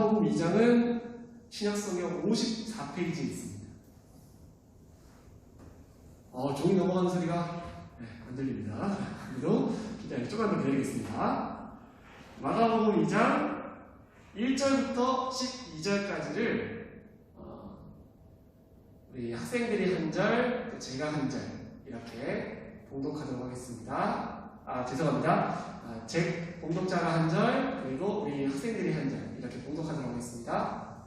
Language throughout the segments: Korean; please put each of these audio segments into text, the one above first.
마가복음 2장은 신약성경 54페이지에 있습니다. 종이 넘어가는 소리가 안 들립니다. 그래도 조금 더 기다리겠습니다. 마가복음 2장 1절부터 12절까지를 우리 학생들이 한 절, 제가 한 절 이렇게 봉독하도록 하겠습니다. 죄송합니다. 봉독자가 한 절, 그리고 우리 학생들이 한 절 이렇게 봉독하도록 하겠습니다.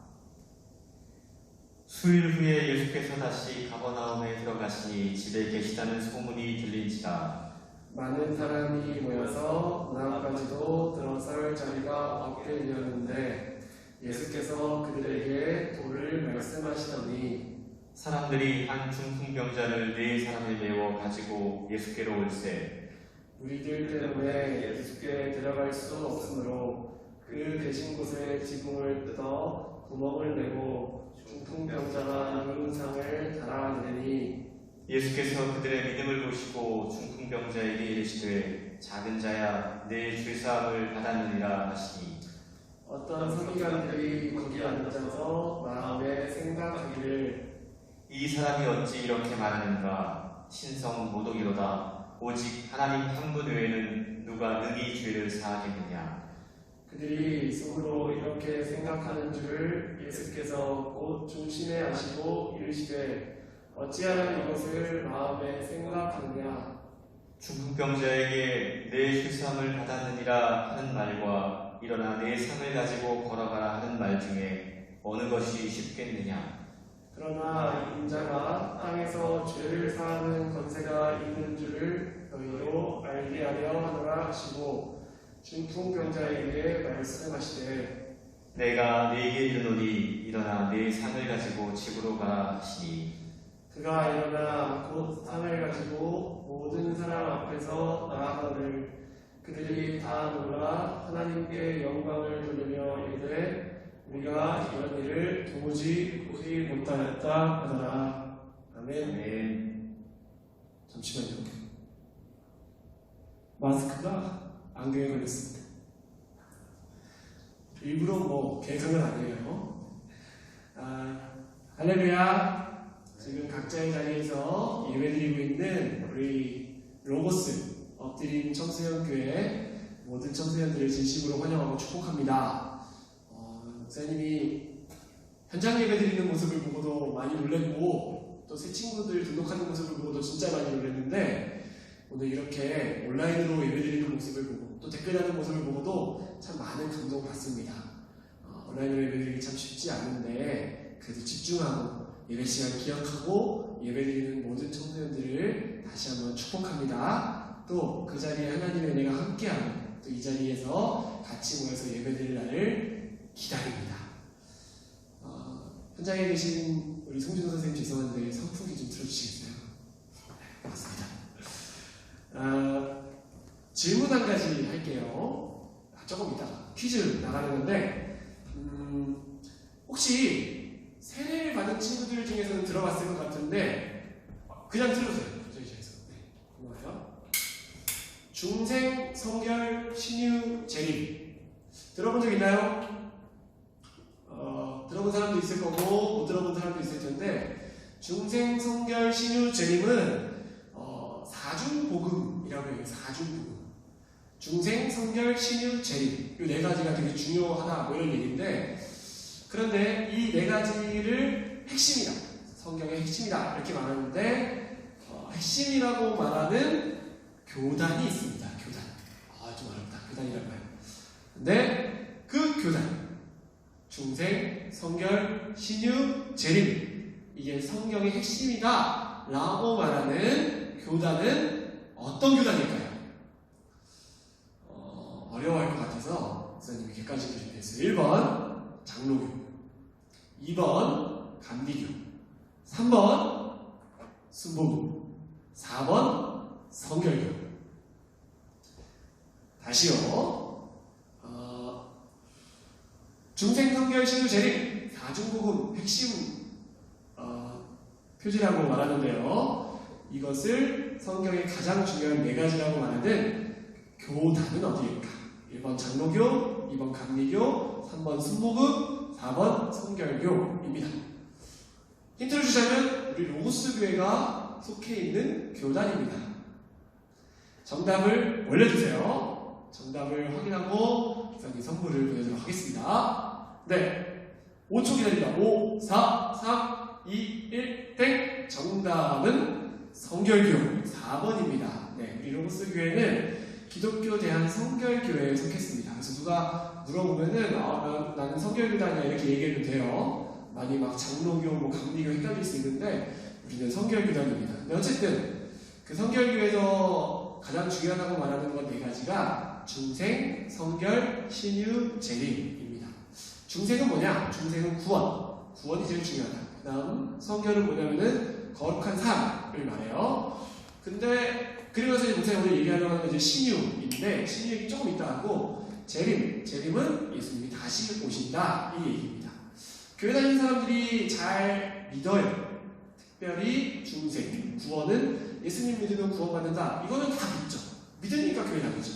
수일 후에 예수께서 다시 가버나움에 들어가시니 집에 계시다는 소문이 들린지라. 많은 사람이 모여서 문안까지도 들어설 자리가 없게 되었는데 예수께서 그들에게 도를 말씀하시더니 사람들이 한 중풍병자를 4사람에 메워 가지고 예수께로 올세. 우리들 때문에 예수께 들어갈 수 없으므로 그 계신 곳에 지붕을 뜯어 구멍을 내고 중풍병자가 누운 상을 달아내니 예수께서 그들의 믿음을 보시고 중풍병자에게 이르시되 작은 자야 내 죄사함을 받았느니라 하시니 어떤 서기관들이 거기 앉아서 마음에 생각하기를 이 사람이 어찌 이렇게 말하는가. 신성 모독이로다. 오직 하나님 한 분 외에는 누가 능히 죄를 사하겠느냐. 그들이 속으로 이렇게 생각하는 줄을 예수께서 곧 중심에 아시고 이르시되 어찌하여 이것을 마음에 생각하느냐. 중풍병자에게 내 죄사함을 받았느니라 하는 말과 일어나 내 상을 가지고 걸어가라 하는 말 중에 어느 것이 쉽겠느냐. 그러나 인자가 땅에서 죄를 사하는 권세가 있는 줄을 너희로 알게 하려 하노라 하시고 중풍병자에게 말씀하시되 내가 네게 이르노니 일어나 내 상을 가지고 집으로 가라 하시니 그가 일어나 곧 상을 가지고 모든 사람 앞에서 나아가를 그들이 다 놀라 하나님께 영광을 돌리며 이르되 우리가 이런 일을 도무지 보지 못하였다 하더라. 아멘. 잠시만요. 마스크가 안경에 걸렸습니다. 일부러 계획한 건 아니에요. 할렐루야. 지금 각자의 자리에서 예배드리고 있는 우리 로고스 엎드린 청소년교회 모든 청소년들을 진심으로 환영하고 축복합니다. 목사님이 현장 예배드리는 모습을 보고도 많이 놀랬고 또 새 친구들 등록하는 모습을 보고도 진짜 많이 놀랬는데 오늘 이렇게 온라인으로 예배드리는 모습을 보고 또 댓글하는 모습을 보고도 참 많은 감동 받습니다. 온라인으로 예배드리기 참 쉽지 않은데 그래도 집중하고 예배 시간 기억하고 예배드리는 모든 청소년들을 다시 한번 축복합니다. 또 그 자리에 하나님의 은혜가 함께하는 또 이 자리에서 같이 모여서 예배드릴 날을 기다립니다. 현장에 계신 우리 송준호 선생님 죄송한데 선풍기 좀 틀어주시겠어요? 맞습니다. 질문 한 가지 할게요. 조금 이따가 퀴즈 나가는 건데 혹시 세례를 받은 친구들 중에서는 들어봤을 것 같은데 그냥 들으세요. 저희 자리에서. 고마워요. 중생 성결 신유 재림 들어본 적 있나요? 들어본 사람도 있을 거고 못 들어본 사람도 있을 텐데 중생 성결 신유 재림은 사중복음이라고 해요. 사중복음. 중생 성결 신유 재림 이 네 가지가 되게 중요하다 이런 얘기인데 그런데 이 네 가지를 핵심이다. 성경의 핵심이다. 이렇게 말하는데 핵심이라고 말하는 교단이 있습니다. 교단. 좀 어렵다. 교단이라고 해요. 근데 그 교단 중생, 성결, 신유, 재림 이게 성경의 핵심이다 라고 말하는 교단은 어떤 교단일까요? 어려워할 것 같아서 선생님이 객관식으로 준비했어요. 1번 장로교 2번 감리교 3번 순복음 4번 성결교 다시요. 중생, 성결, 신유, 재림 사중복음 핵심 표지라고 말하는데요. 이것을 성경의 가장 중요한 네 가지라고 말하는 교단은 어디일까? 1번 장로교, 2번 감리교, 3번 순복음, 4번 성결교입니다. 힌트를 주자면 우리 로고스 교회가 속해 있는 교단입니다. 정답을 올려주세요. 정답을 확인하고 기사님 선물을 보내도록 하겠습니다. 네, 5초 기다립니다. 5, 4, 3, 2, 1, 땡! 정답은 성결교 4번입니다. 네, 우리 로고스 교회는 기독교 대한 성결교회에 속했습니다. 그래서 누가 물어보면은 나는 성결교단이야 이렇게 얘기해도 돼요. 많이 막 장로교, 뭐 감리교 헷갈릴 수 있는데 우리는 성결교단입니다. 근데 어쨌든 그 성결교에서 가장 중요하다고 말하는 건 4가지가 중생, 성결, 신유, 재림입니다. 중생은 뭐냐? 중생은 구원. 구원이 제일 중요하다. 그 다음 성결은 뭐냐면은 거룩한 삶을 말해요. 근데 그러면서 이제 목사님 오늘 얘기하려고 하는 건 이제 신유인데 신유 얘기 조금 이따 하고 재림은 예수님이 다시 오신다 이 얘기입니다. 교회 다니는 사람들이 잘 믿어요. 특별히 중생, 구원은 예수님 믿으면 구원받는다. 이거는 다 믿죠. 믿으니까 교회 다니죠.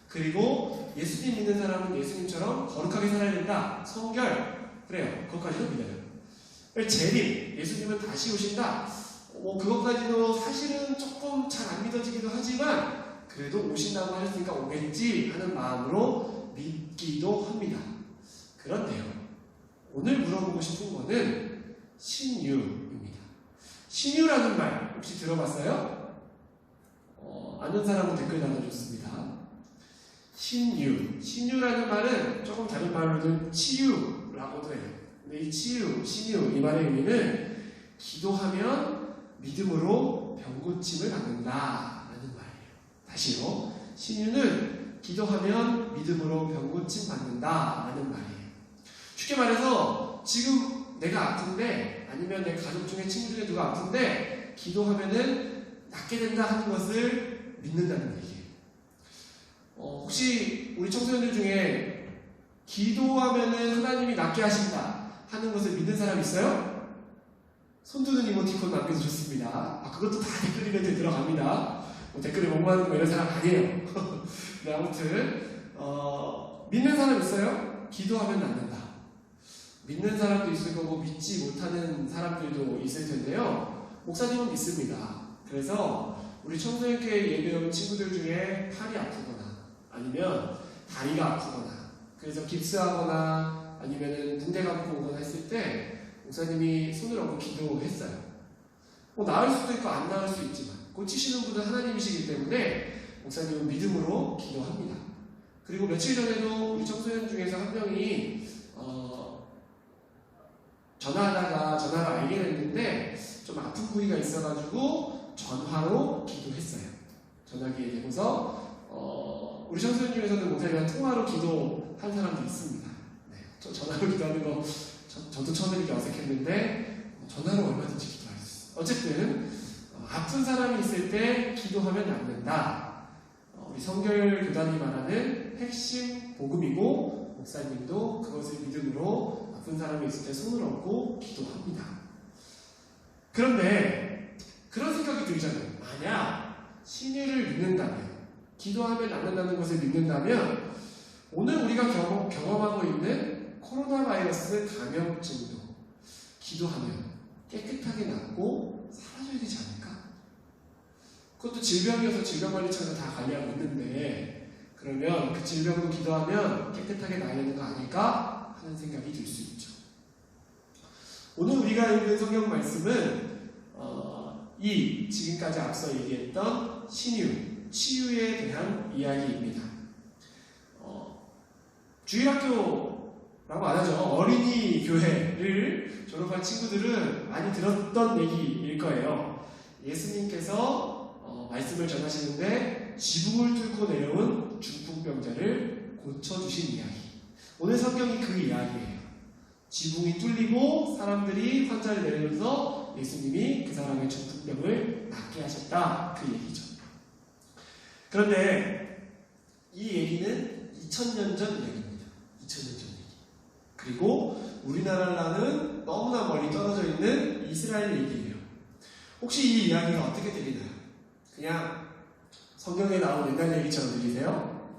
그리고 예수님 믿는 사람은 예수님처럼 거룩하게 살아야 된다. 성결, 그래요. 그것까지도 믿어요. 재림, 예수님은 다시 오신다. 그것까지도 사실은 조금 잘 안 믿어지기도 하지만 그래도 오신다고 하셨으니까 오겠지 하는 마음으로 믿기도 합니다. 그런데요, 오늘 물어보고 싶은 거는 신유입니다. 신유라는 말 혹시 들어봤어요? 아는 사람은 댓글 달아줬습니다. 신유라는 말은 조금 다른 말로는 치유라고도 해요. 근데 이 치유, 신유 이 말의 의미는 기도하면 믿음으로 병고침을 받는다라는 말이에요. 다시요. 신유는 기도하면 믿음으로 병고침 받는다라는 말이에요. 쉽게 말해서 지금 내가 아픈데 아니면 내 가족 중에 친구 중에 누가 아픈데 기도하면은 낫게 된다 하는 것을 믿는다는 얘기예요. 혹시 우리 청소년들 중에 기도하면은 하나님이 낫게 하신다 하는 것을 믿는 사람 있어요? 손드는 이모티콘 남겨주셨습니다. 그것도 다 댓글 이벤트에 들어갑니다. 댓글에 목마르는 이런 사람 아니에요. 네, 아무튼 믿는 사람 있어요? 기도하면 낫는다. 믿는 사람도 있을 거고 믿지 못하는 사람들도 있을 텐데요. 목사님은 믿습니다. 그래서 우리 청소년교회 예배 온 친구들 중에 팔이 아프거나 아니면 다리가 아프거나 그래서 깁스하거나 아니면은 붕대 감고 오거나 했을 때 목사님이 손을 얹고 기도했어요. 나을 수도 있고 안 나을 수 있지만 고치시는 분은 하나님이시기 때문에 목사님은 믿음으로 기도합니다. 그리고 며칠 전에도 우리 청소년 중에서 한 명이 전화를 알게 됐는데 좀 아픈 부위가 있어가지고 전화로 기도했어요. 전화기에 대고서 우리 청소년 중에서는 목사님이랑 통화로 기도한 사람도 있습니다. 네, 전화로 기도하는 거 저도 처음에 이렇게 어색했는데 전화로 얼마든지 기도할 수 있어요. 어쨌든 아픈 사람이 있을 때 기도하면 낫는다. 우리 성결교단이 말하는 핵심 복음이고 목사님도 그것을 믿음으로 아픈 사람이 있을 때 손을 얹고 기도합니다. 그런데 그런 생각이 들잖아요. 만약 신유를 믿는다면 기도하면 낫는다는 것을 믿는다면 오늘 우리가 경험하고 있는 코로나 바이러스 감염증도 기도하면 깨끗하게 낫고 사라져야 되지 않을까? 그것도 질병이어서 질병관리청에서 다 관리하고 있는데 그러면 그 질병도 기도하면 깨끗하게 나아야 되는 거 아닐까 하는 생각이 들 수 있죠. 오늘 우리가 읽은 성경 말씀은 이 지금까지 앞서 얘기했던 신유, 치유에 대한 이야기입니다. 주일학교라고 안 하죠. 어린이 교회를 졸업한 친구들은 많이 들었던 얘기일 거예요. 예수님께서 말씀을 전하시는데 지붕을 뚫고 내려온 중풍병자를 고쳐주신 이야기. 오늘 성경이 그 이야기예요. 지붕이 뚫리고 사람들이 환자를 내려줘서 예수님이 그 사람의 중풍병을 낫게 하셨다. 그 얘기죠. 그런데 이 얘기는 2000년 전 이야기입니다. 2000년 전 얘기. 그리고 우리나라랑은 너무나 멀리 떨어져 있는 이스라엘 얘기예요. 혹시 이 이야기가 어떻게 들리나요? 그냥 성경에 나온 옛날 얘기처럼 들리세요?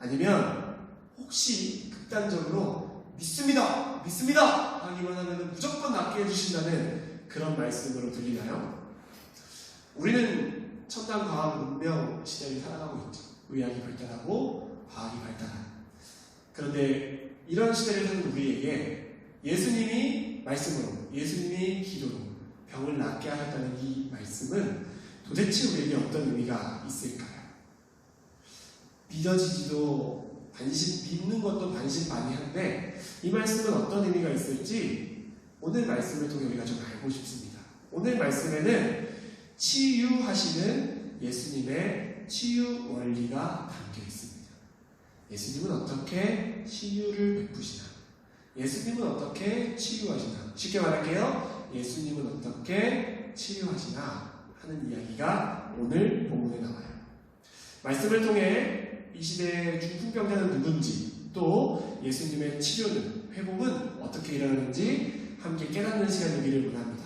아니면 혹시 극단적으로 믿습니다, 믿습니다 하기만 하면 무조건 낫게 해주신다는 그런 말씀으로 들리나요? 우리는 첨단 과학 문명 시대를 살아가고 있죠. 의학이 발달하고 과학이 발달하는. 그런데 이런 시대를 사는 우리에게 예수님이 말씀으로, 예수님이 기도로 병을 낫게 하셨다는 이 말씀은 도대체 우리에게 어떤 의미가 있을까요? 믿어지지도 믿는 것도 반신반의한데 이 말씀은 어떤 의미가 있을지 오늘 말씀을 통해 우리가 좀 알고 싶습니다. 오늘 말씀에는 치유하시는 예수님의 치유 원리가 담겨 있습니다. 예수님은 어떻게 치유를 베푸시나? 예수님은 어떻게 치유하시나? 쉽게 말할게요. 예수님은 어떻게 치유하시나? 하는 이야기가 오늘 본문에 나와요. 말씀을 통해 이 시대의 중풍병자는 누군지, 또 예수님의 치료는, 회복은 어떻게 일어나는지 함께 깨닫는 시간이기를 원합니다.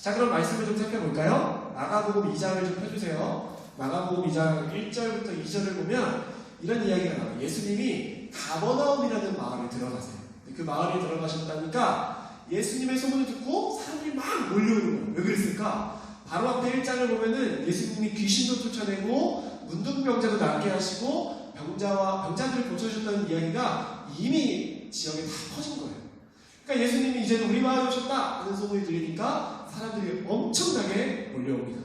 자, 그럼 말씀을 좀 살펴볼까요? 마가복음 2장을 좀 펴주세요. 마가복음 2장 1절부터 2절을 보면 이런 이야기가 나와요. 예수님이 가버나움이라는 마을에 들어가세요. 그 마을에 들어가셨다니까 예수님의 소문을 듣고 사람들이 막 몰려오는 거예요. 왜 그랬을까? 바로 앞에 1장을 보면은 예수님이 귀신도 쫓아내고 문둥병자도 낫게 하시고 병자들을 고쳐주셨다는 이야기가 이미 지역에 다 퍼진 거예요. 그러니까 예수님이 이제는 우리 마을에 오셨다 하는 소문이 들리니까 사람들이 엄청나게 몰려옵니다.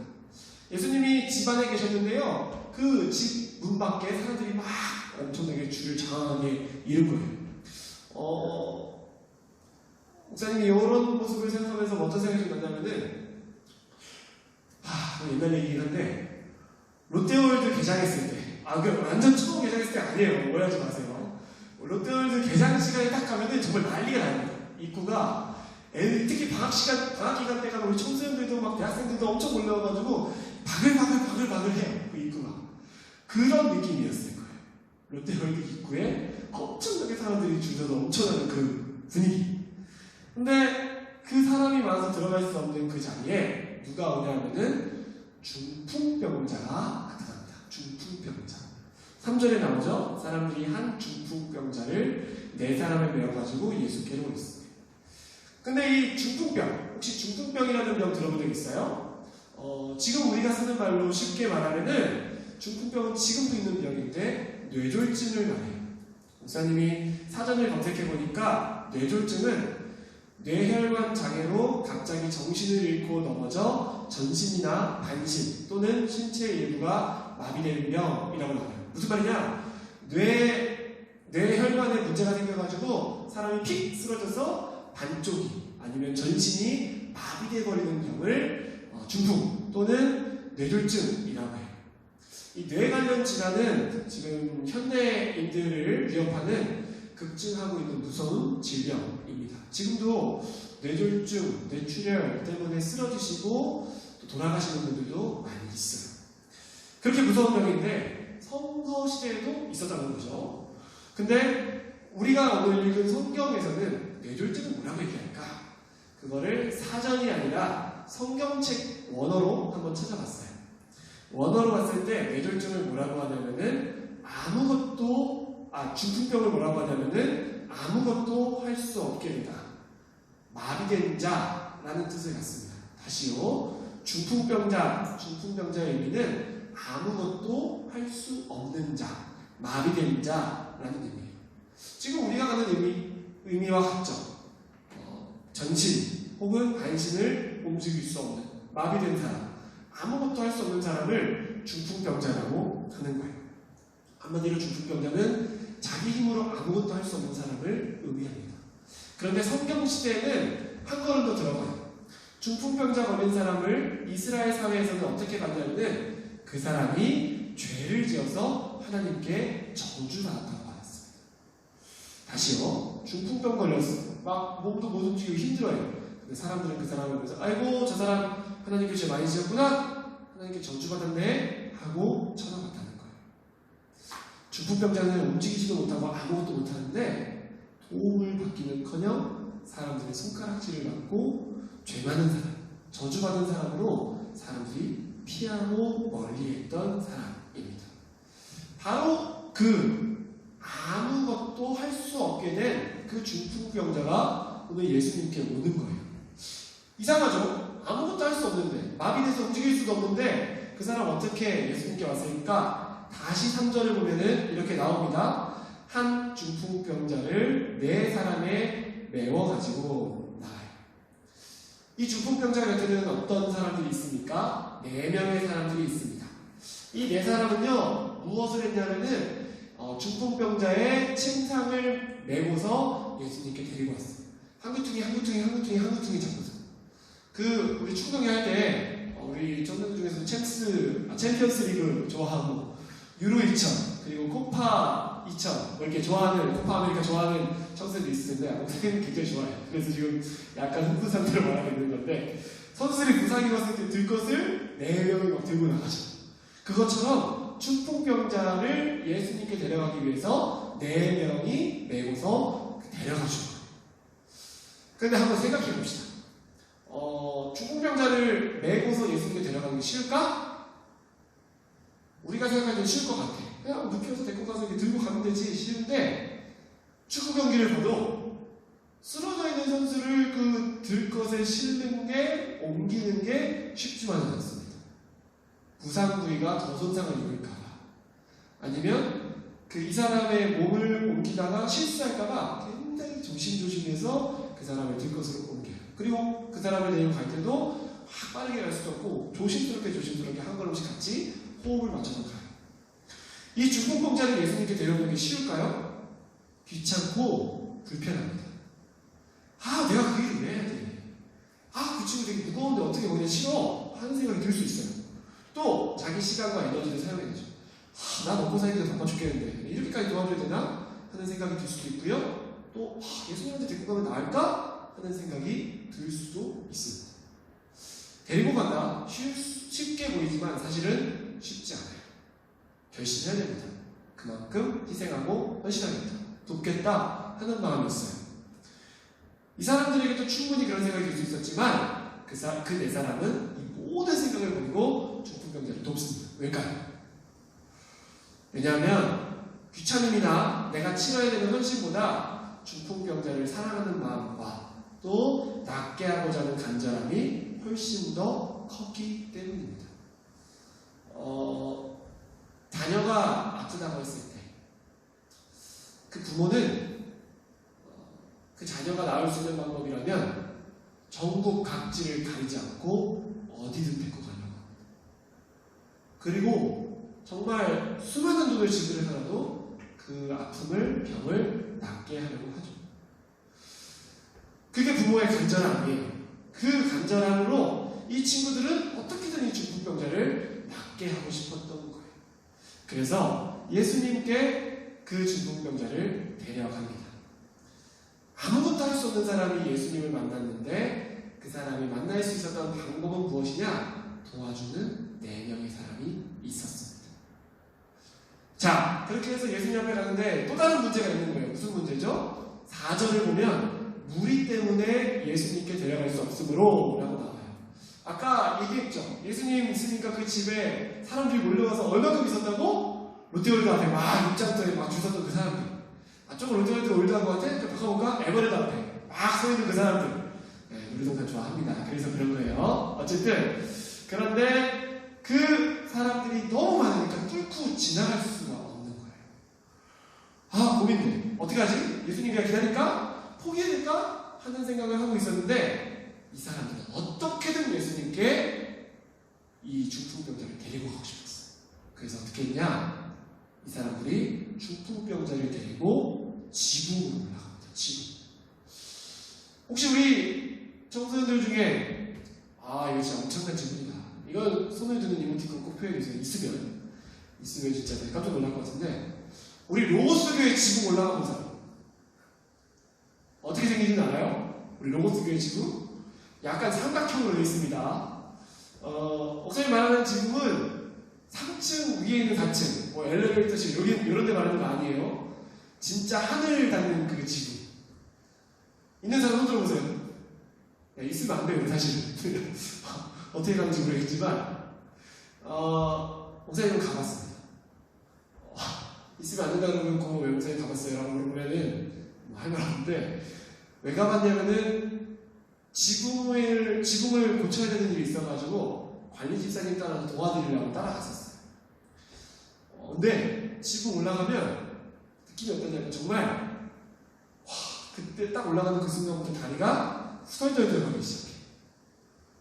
예수님이 집 안에 계셨는데요. 그 집 문 밖에 사람들이 막 엄청나게 줄을 장황하게 이른 거예요. 목사님이 이런 모습을 생각하면서 어떤 생각이 났냐면은 옛날 얘기긴 한데 롯데월드 개장했을 때 완전 처음 개장했을 때 아니에요. 오해하지 마세요. 롯데월드 개장 시간에 딱 가면은 정말 난리가 납니다. 입구가 특히 방학 기간 때 가면 우리 청소년들도 막 대학생들도 엄청 몰려와가지고 바글바글 해요. 그 입구가. 그런 느낌이었을 거예요. 롯데월드 입구에 엄청나게 사람들이 줄 서서 엄청나는 그 분위기. 근데 그 사람이 많아서 들어갈 수 없는 그 자리에 누가 오냐면은 중풍병자가 나타납니다. 중풍병자. 3절에 나오죠. 사람들이 한 중풍병자를 4사람을 메어가지고 예수께로 오셨습니다. 근데 이 중풍병, 혹시 중풍병이라는 병 들어본 적 있어요? 지금 우리가 쓰는 말로 쉽게 말하면은 중풍병은 지금도 있는 병인데 뇌졸중을 말해요. 목사님이 사전을 검색해보니까 뇌졸중은 뇌혈관 장애로 갑자기 정신을 잃고 넘어져 전신이나 반신 또는 신체 일부가 마비되는 병이라고 나와요. 무슨 말이냐? 뇌혈관에 문제가 생겨가지고 사람이 픽 쓰러져서 반쪽이 아니면 전신이 마비되어버리는 병을 중풍 또는 뇌졸중이라고 해요. 이 뇌 관련 질환은 지금 현대인들을 위협하는 급증하고 있는 무서운 질병입니다. 지금도 뇌졸중, 뇌출혈 때문에 쓰러지시고 또 돌아가시는 분들도 많이 있어요. 그렇게 무서운 병인데 성서시대에도 있었다는 거죠. 근데 우리가 오늘 읽은 성경에서는 뇌졸중은 뭐라고 얘기할까? 그거를 사전이 아니라 성경책 원어로 한번 찾아봤어요. 원어로 봤을 때 뇌졸중을 뭐라고 하냐면은 중풍병을 뭐라고 하냐면은 아무것도 할 수 없게 되다. 마비된 자라는 뜻을 갖습니다. 다시요. 중풍병자의 의미는 아무것도 할 수 없는 자, 마비된 자라는 의미예요. 지금 우리가 가는 의미와 같죠. 전신 혹은 반신을 움직일 수 없는 마비된 사람, 아무것도 할 수 없는 사람을 중풍병자라고 하는 거예요. 한마디로 중풍병자는 자기 힘으로 아무것도 할 수 없는 사람을 의미합니다. 그런데 성경시대에는 한 걸음 더 들어가요. 중풍병자 걸린 사람을 이스라엘 사회에서는 어떻게 봤냐면 그 사람이 죄를 지어서 하나님께 저주받았다고 받았습니다. 다시요. 중풍병 걸렸어. 막 몸도 못 움직이고 힘들어요. 근데 사람들은 그 사람을 보면서 아이고 저 사람 하나님께 죄 많이 지었구나. 하나님께 저주받았네 하고 쳐다봤다는 거예요. 중풍병자는 움직이지도 못하고 아무것도 못하는데 도움을 받기는커녕 사람들의 손가락질을 받고 죄 많은 사람, 저주받은 사람으로 사람들이 피하고 멀리했던 사람입니다. 바로 그 그 중풍병자가 오늘 예수님께 오는 거예요. 이상하죠? 아무것도 할 수 없는데, 마비돼서 움직일 수도 없는데 그 사람 어떻게 예수님께 왔으니까 다시 3절을 보면은 이렇게 나옵니다. 한 중풍병자를 4사람에 메워가지고 나가요. 이 중풍병자 곁에는 어떤 사람들이 있습니까? 4명의 사람들이 있습니다. 이 4사람은요 무엇을 했냐면은 중풍병자의 침상을 메고서 예수님께 데리고 왔어요. 한 구퉁이 잡고서. 우리 축구경기 할 때 우리 청년들 중에서 챔피언스 리그 좋아하고 유로 2000 그리고 코파 2000 이렇게 좋아하는 코파 아메리카 좋아하는 청소년도 있을 텐데 목사님은 굉장히 좋아해요. 그래서 지금 약간 흥분 상태로 말하고 있는 건데 선수들이 부상 입었을 때 들 것을 4명이 막 들고 나가죠. 그것처럼 중풍병자를 예수님께 데려가기 위해서 4명이 메고서 데려가준 거예요. 근데 한번 생각해 봅시다. 중풍병자를 메고서 예수님께 데려가는 게 쉬울까? 우리가 생각할 때 쉬울 것 같아. 그냥 눕혀서 데리고 가서 이렇게 들고 가면 되지. 쉬운데 축구 경기를 봐도 쓰러져 있는 선수를 그 들 것에 실는 게 옮기는 게 쉽지만은 않습니다. 부상 부위가 더 손상을 입을까봐 아니면 이 사람의 몸을 옮기다가 실수할까봐 굉장히 조심조심해서 그 사람을 들 것으로 옮겨요. 그리고 그 사람을 데리고 갈 때도 확 빠르게 갈 수도 없고 조심스럽게 한 걸음씩 같이 호흡을 맞춰서 가요. 이 중풍병자를 예수님께 데려오는 게 쉬울까요? 귀찮고 불편합니다. 내가 그 일을 왜 해야 돼? 그 친구 되게 무거운데 어떻게 보내기 싫어? 하는 생각이 들 수 있어요. 또 자기 시간과 에너지를 사용해야죠. 나 먹고 살기도 바빠 죽겠는데 이렇게까지 도와줘야 되나? 하는 생각이 들 수도 있고요. 또 예수님한테 데리고 가면 나을까? 하는 생각이 들 수도 있습니다. 데리고 간다. 쉽게 보이지만 사실은 쉽지 않아요. 결심해야 됩니다. 그만큼 희생하고 헌신하겠다. 돕겠다 하는 마음이었어요. 이 사람들에게도 충분히 그런 생각이 들 수 있었지만 그 4사람은 이 모든 생각을 버리고 중풍병자를 돕습니다. 왜일까요? 왜냐하면 귀찮음이나 내가 치러야 되는 헌신보다 중풍병자를 사랑하는 마음과 또 낫게 하고자 하는 간절함이 훨씬 더 컸기 때문입니다. 자녀가 아프다고 했을 때 그 부모는 그 자녀가 나을 수 있는 방법이라면 전국 각지를 가리지 않고 어디든 데리고 가려고 합니다. 그리고 정말 수많은 돈을 지불해서라도 그 병을 낫게 하려고 하죠. 그게 부모의 간절함이에요. 그 간절함으로 이 친구들은 어떻게든 이 중풍병자를 낫게 하고 싶었던 거예요. 그래서 예수님께 그 중풍병자를 데려갑니다. 아무것도 할 수 없는 사람이 예수님을 만났는데 그 사람이 만날 수 있었던 방법은 무엇이냐? 도와주는 4명의 사람이 있었습니다. 자, 그렇게 해서 예수님 앞에 가는데 또 다른 문제가 있는 거예요. 무슨 문제죠? 4절을 보면 무리 때문에 예수님께 데려갈 수 없으므로 라고 나와요. 아까 얘기했죠. 예수님 있으니까 그 집에 사람들이 몰려와서 얼마큼 있었다고? 롯데월드 앞에 막 입장터에 막 줄 섰던 그 사람들. 조금 롯데월드 올드한것같아? 바꿔볼까? 에버랜드 앞에 막 서있는 그 사람들. 놀이동산 좋아합니다. 그래서 그런 거예요. 어쨌든 그런데 그 사람들이 너무 많으니까 뚫고 지나갈 수가 없는 거예요. 고민돼. 어떻게 하지? 예수님 그냥 기다릴까? 포기해야 될까? 하는 생각을 하고 있었는데 이 사람들은 어떻게든 예수님께 이 중풍병자를 데리고 가고 싶었어요. 그래서 어떻게 했냐? 이 사람들이 중풍병자를 데리고 지붕으로 올라갑니다. 지붕. 혹시 우리 청소년들 중에 이거 진짜 엄청난 질문이다. 이건 손을 드는 이모티콘 꼭 표현해주세요. 있으면 진짜 깜짝 놀랄 것 같은데 우리 로고스 교회 지붕 올라가본 사람 어떻게 생긴지는 알아요? 우리 로고스 교회 지붕 약간 삼각형으로 되어 있습니다. 목사님 말하는 지붕은 3층 위에 있는 4층 엘리베이터실 이런 데 말하는 거 아니에요. 진짜 하늘 닿는 그 지붕 있는 사람 손 들어보세요. 있으면 안 돼요 사실은. 어떻게 가는지 모르겠지만 목사님은 가봤습니다. 있으면 안 된다고 그러면 왜 목사님 가봤어요? 라고 물어보면은 할 말 없는데 가봤는데 왜 가봤냐면은 지붕을 고쳐야 되는 일이 있어가지고 관리 집사님 따라서 도와드리려고 따라갔었어요. 근데 지붕 올라가면 느낌이 어떠냐면 정말 그때 딱 올라가는 그 순간부터 다리가 후덜덜덜하기 시작해.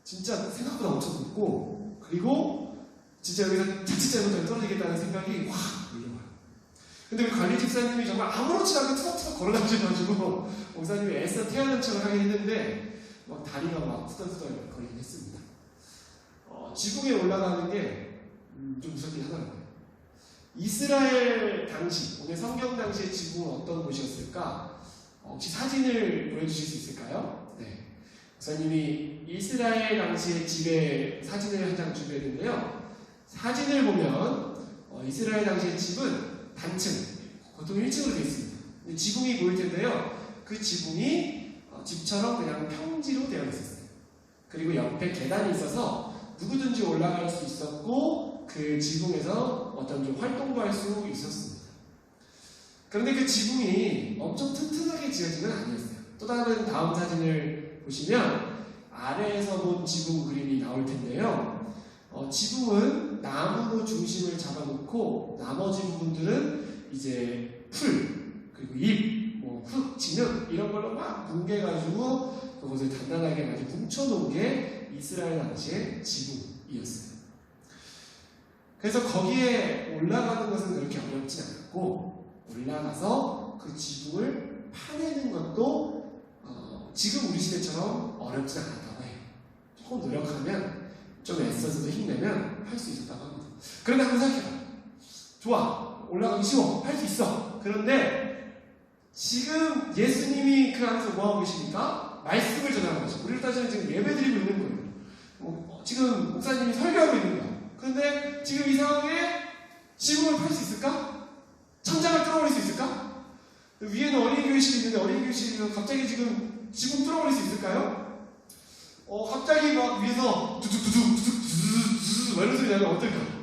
진짜 생각보다 엄청 높고, 그리고 진짜 여기서 자칫 잘못하면 떨어지겠다는 생각이 확 밀려와요. 근데 그 관리 집사님이 정말 아무렇지 않게 투덕투덕 걸어다니셔가지고 목사님이 애써 태어난 척을 하긴 했는데 막 다리가 막 후덜후덜 거리긴 했습니다. 지붕에 올라가는 게 좀 무섭긴 하더라고요. 이스라엘 당시, 오늘 성경 당시의 지붕은 어떤 곳이었을까? 혹시 사진을 보여주실 수 있을까요? 네. 목사님이 이스라엘 당시의 집의 사진을 한 장 준비했는데요. 사진을 보면 이스라엘 당시의 집은 단층, 보통 1층으로 되어 있습니다. 지붕이 보일 텐데요. 그 지붕이 집처럼 그냥 평지로 되어 있었어요. 그리고 옆에 계단이 있어서 누구든지 올라갈 수 있었고 그 지붕에서 어떤 좀 활동도 할 수 있었습니다. 그런데 그 지붕이 엄청 튼튼하게 지어지는 아니었어요. 또 다른 다음 사진을 보시면 아래에서 본 지붕 그림이 나올 텐데요. 지붕은 나무로 중심을 잡아놓고 나머지 부분들은 이제 풀, 그리고 잎, 흙, 진흙 이런 걸로 막 뭉개가지고 그것을 단단하게 많이 뭉쳐놓은 게 이스라엘 당시의 지붕이었어요. 그래서 거기에 올라가는 것은 그렇게 어렵진 않았고 올라가서 그 지붕을 파내는 것도 지금 우리 시대처럼 어렵진 않았다고 해요. 조금 노력하면 좀 애써서도 힘내면 할 수 있었다고 합니다. 그런데 한번 생각해봐. 좋아, 올라가기 쉬워, 할 수 있어. 그런데 지금 예수님이 그 안에서 뭐하고 계십니까? 말씀을 전하는 거죠. 우리를 따지면 지금 예배드리고 있는 거예요. 지금 목사님이 설교하고 있는 거예요. 그런데 지금 이 상황에 지붕을 팔 수 있을까? 천장을 뚫어버릴 수 있을까? 위에는 어린이 교실이 있는데 어린이 교실이 갑자기 지금 지붕 뚫어버릴 수 있을까요? 갑자기 막 위에서 두둑두둑 이런 소리 나면 어떨까?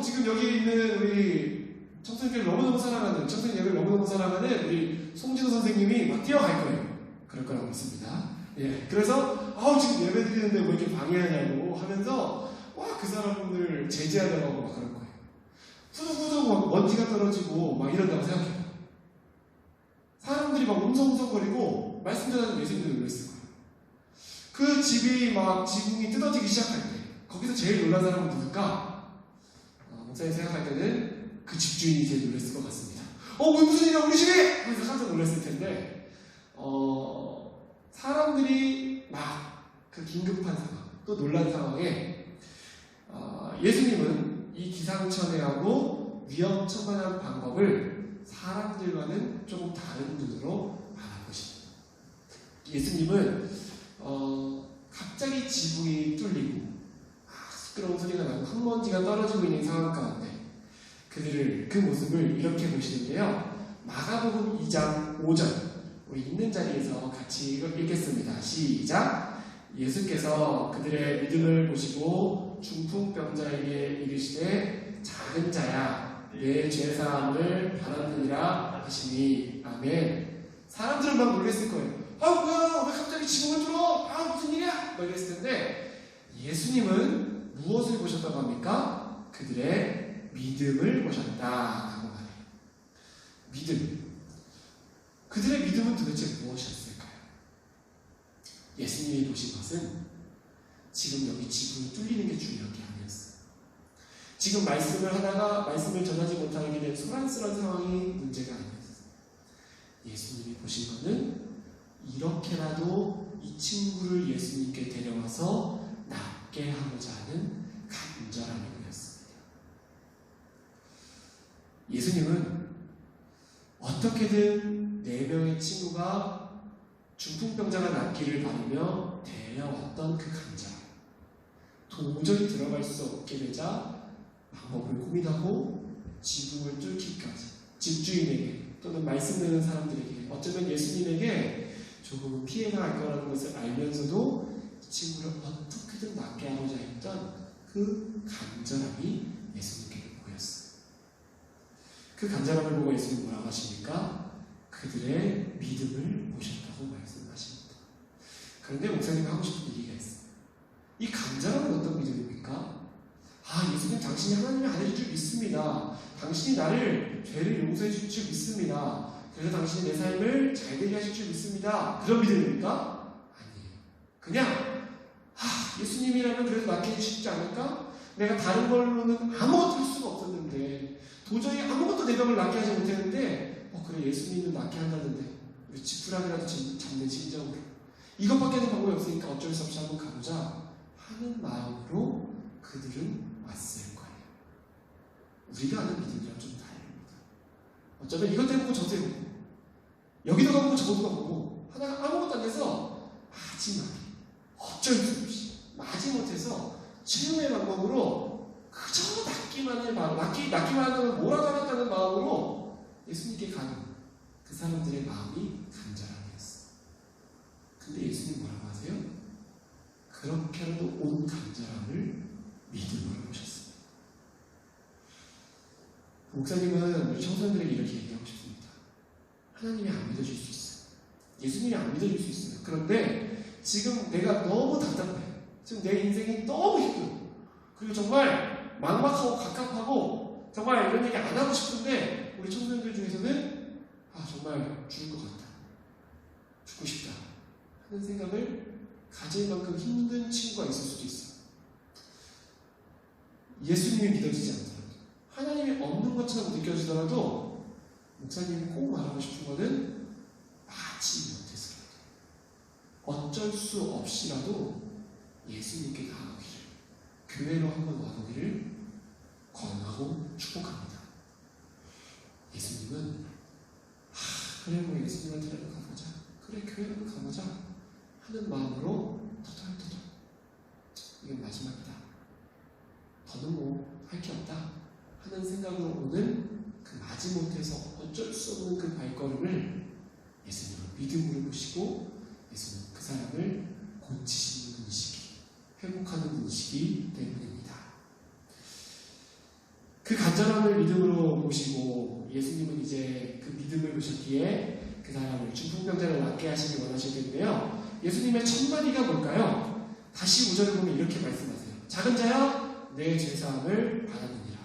지금 여기 있는 우리 청소년들 너무너무 사랑하는 청소년 예배를 너무너무 사랑하는 우리 송진호 선생님이 막 뛰어갈 거예요. 그럴 거라고 믿습니다. 예, 그래서 지금 예배 드리는데 뭐 이렇게 방해하냐고 하면서 그 사람들 제지하려고 하고 막 그럴 거예요. 후두후두 막 먼지가 떨어지고 막 이런다고 생각해요. 사람들이 막 웅성웅성거리고 말씀 전하는 예수님도 놀랐을 거예요. 그 집이 막 지붕이 뜯어지기 시작할 때 거기서 제일 놀란 사람은 누굴까? 목사님 생각할 때는 그 집주인이 제일 놀랐을 것 같습니다. 무슨 일이야 우리 집이! 하면서 깜짝 놀랐을 텐데 사람들이 막 그 긴급한 상황 또 놀란 상황에 예수님은 이 기상천외하고 위험천만한 방법을 사람들과는 조금 다른 눈으로 말한 것입니다. 예수님은 갑자기 지붕이 뚫리고 시끄러운 소리가 나고 흙먼지가 떨어지고 있는 상황 가운데 그 모습을 이렇게 보시는데요. 마가복음 2장 5절 우리 있는 자리에서 같이 읽겠습니다. 시작! 예수께서 그들의 믿음을 보시고 중풍병자에게 이르시되 작은 자야 내 죄사함을 받았느니라 하시니 아멘. 사람들은 막 놀랬을 거예요. 뭐야 왜 갑자기 지붕을 뚫어? 무슨 일이야? 막 이랬을 텐데 예수님은 무엇을 보셨다고 합니까? 그들의 믿음을 보셨다라고 말해요. 믿음. 그들의 믿음은 도대체 무엇이었을까요? 예수님이 보신 것은 지금 여기 지붕이 뚫리는 게 중요한 게 아니었어요. 지금 말씀을 하다가 말씀을 전하지 못하게 된 소란스러운 상황이 문제가 아니었어요. 예수님이 보신 것은 이렇게라도 이 친구를 예수님께 데려와서 낫게 하고자 하는 간절함이 보였습니다. 예수님은 어떻게든 4명의 친구가 중풍병자가 낫기를 바라며 데려왔던 그 간절, 도저히 들어갈 수 없게 되자 방법을 고민하고 지붕을 뚫기까지 집주인에게 또는 말씀 듣는 사람들에게 어쩌면 예수님에게 조금은 피해가 갈 거라는 것을 알면서도 친구를 어떻게든 낫게 하고자 했던 그 간절함이 예수님께 보였어요. 그 간절함을 보고 예수님 뭐라고 하십니까? 그들의 믿음을 보셨다고 말씀하십니다. 그런데 목사님이 하고 싶은 얘기가 있어요. 이 간절함은 어떤 믿음입니까? 예수님 당신이 하나님의 아들인 줄 믿습니다. 당신이 나를 죄를 용서해 줄 줄 믿습니다. 그래서 당신이 내 삶을 잘 되게 하실 줄 믿습니다. 그런 믿음입니까? 아니에요. 그냥 예수님이라면 그래도 낫게 해주시지 않을까? 내가 다른 걸로는 아무것도 할 수가 없었는데 도저히 아무것도 내 병을 낫게 하지 못했는데 그래 예수님은 낫게 한다는데 우리 지푸라기라도 잡는 심정으로 이것밖에는 방법이 없으니까 어쩔 수 없이 한번 가보자 하는 마음으로 그들은 왔을 거예요. 우리가 아는 믿음이랑 좀 다릅니다. 어쩌면 이것 때문에 저도 해보고 여기도 가보고 저기도 가보고 하다가 아무것도 안 돼서 마지막에 어쩔 수 없이 마지못해서 최후의 방법으로 그저 낫기만 하면 뭐라도 하겠다는 마음으로 예수님께 가는 그 사람들의 마음이 간절함이었어요. 근데 예수님 뭐라고 하세요? 그렇게라도 온 간절함을 믿음으로 보셨습니다. 목사님은 우리 청소년들에게 이렇게 얘기하고 싶습니다. 하나님이 안 믿어줄 수 있어요. 예수님이 안 믿어줄 수 있어요. 그런데 지금 내가 너무 답답해. 지금 내 인생이 너무 힘들어. 그리고 정말 막막하고 갑갑하고 정말 이런 얘기 안 하고 싶은데 우리 청소년들 중에서는 정말 죽을 것 같다. 죽고 싶다. 하는 생각을 가질 만큼 힘든 친구가 있을 수도 있어요. 예수님이 믿어지지 않더라도 하나님이 없는 것처럼 느껴지더라도 목사님이 꼭 말하고 싶은 거는 마치 못해서라도 어쩔 수 없이라도 예수님께 나아가기를 교회로 한번 와보기를 권하고 축복합니다. 예수님은 그래 예수님한테 가보자 그래 교회로 가보자 하는 마음으로 터덜터덜 이건 마지막이다. 더는 할 게 없다 하는 생각으로 오는 그 마지못해서 어쩔 수 없는 그 발걸음을 예수님은 믿음으로 보시고 예수님은 그 사람을 고치시는 분이시기 회복하는 분이시기 때문입니다. 그 간절함을 믿음으로 보시고 예수님은 이제 그 믿음을 보셨기에 그 사람을 중풍병자를 낫게 하시길 원하실 텐데요. 예수님의 첫 마디가 뭘까요? 다시 5절을 보면 이렇게 말씀하세요. 작은 자여 내 죄사함을 받았느니라.